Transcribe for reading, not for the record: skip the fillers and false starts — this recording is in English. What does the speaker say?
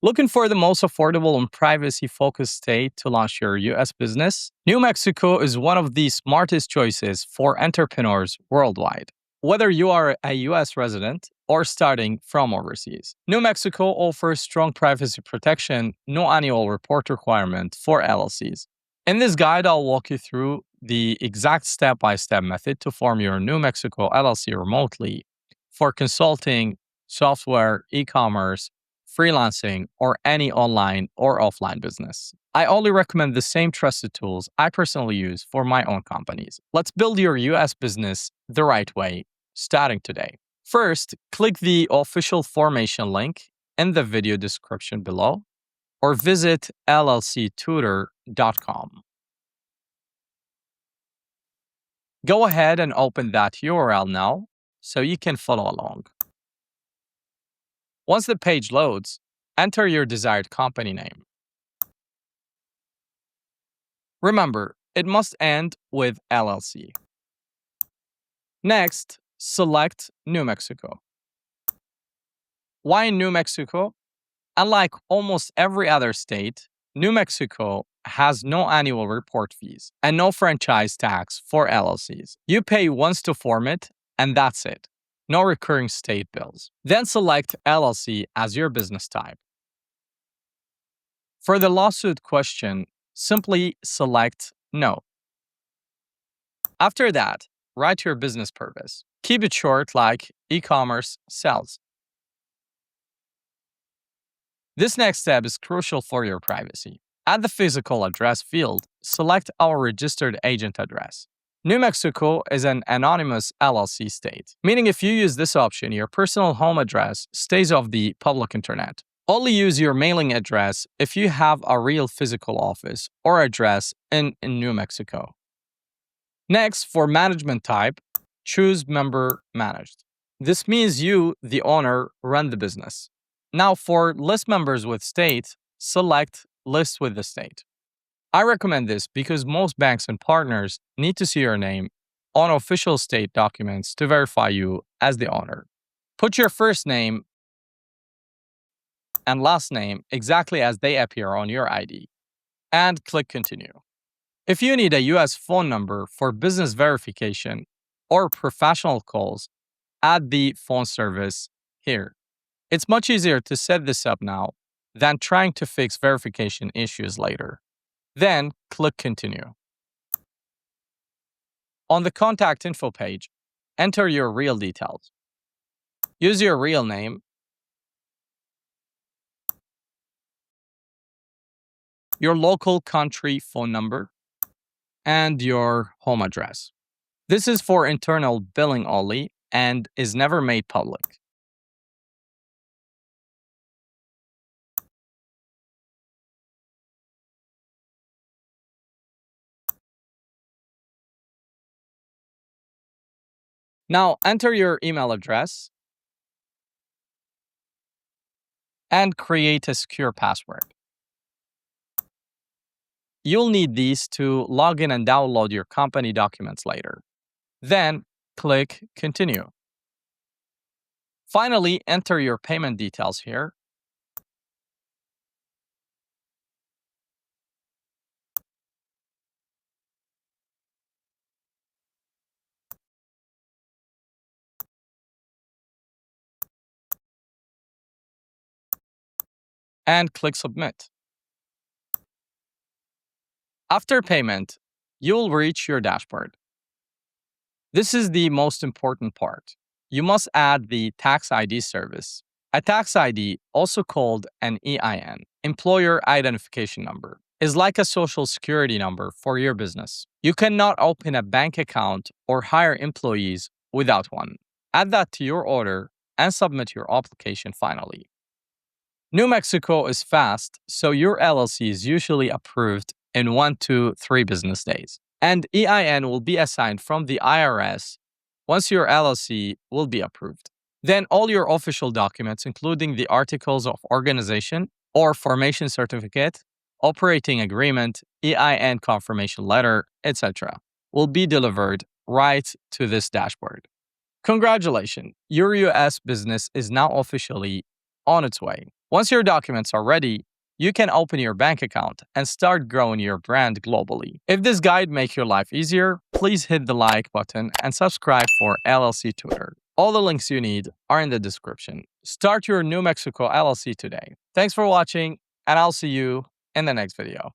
Looking for the most affordable and privacy-focused state to launch your US business? New Mexico is one of the smartest choices for entrepreneurs worldwide. Whether you are a US resident or starting from overseas, New Mexico offers strong privacy protection, no annual report requirement for LLCs. In this guide, I'll walk you through the exact step-by-step method to form your New Mexico LLC remotely for consulting, software, e-commerce, freelancing, or any online or offline business. I only recommend the same trusted tools I personally use for my own companies. Let's build your US business the right way, starting today. First, click the official formation link in the video description below or visit llctutor.com. Go ahead and open that URL now so you can follow along. Once the page loads, enter your desired company name. Remember, it must end with LLC. Next, select New Mexico. Why New Mexico? Unlike almost every other state, New Mexico has no annual report fees and no franchise tax for LLCs. You pay once to form it, and that's it. No recurring state bills. Then select LLC as your business type. For the lawsuit question, simply select No. After that, write your business purpose. Keep it short like e-commerce sells. This next step is crucial for your privacy. At the physical address field, select our registered agent address. New Mexico is an anonymous LLC state, meaning if you use this option, your personal home address stays off the public internet. Only use your mailing address if you have a real physical office or address in New Mexico. Next, for management type, choose Member Managed. This means you, the owner, run the business. Now, for list members with state, select List with the state. I recommend this because most banks and partners need to see your name on official state documents to verify you as the owner. Put your first name and last name exactly as they appear on your ID, and click Continue. If you need a US phone number for business verification or professional calls, add the phone service here. It's much easier to set this up now than trying to fix verification issues later. Then click Continue. On the contact info page, enter your real details. Use your real name, your local country phone number, and your home address. This is for internal billing only and is never made public. Now enter your email address and create a secure password. You'll need these to log in and download your company documents later. Then click Continue. Finally, enter your payment details here. And click Submit. After payment, you'll reach your dashboard. This is the most important part. You must add the tax ID service. A tax ID, also called an EIN, Employer Identification Number, is like a social security number for your business. You cannot open a bank account or hire employees without one. Add that to your order and submit your application finally. New Mexico is fast, so your LLC is usually approved in 1 to 3 business days. And EIN will be assigned from the IRS once your LLC will be approved. Then all your official documents, including the articles of organization or formation certificate, operating agreement, EIN confirmation letter, etc., will be delivered right to this dashboard. Congratulations, your US business is now officially on its way. Once your documents are ready, you can open your bank account and start growing your brand globally. If this guide makes your life easier, please hit the like button and subscribe for LLC Tutor. All the links you need are in the description. Start your New Mexico LLC today. Thanks for watching, and I'll see you in the next video.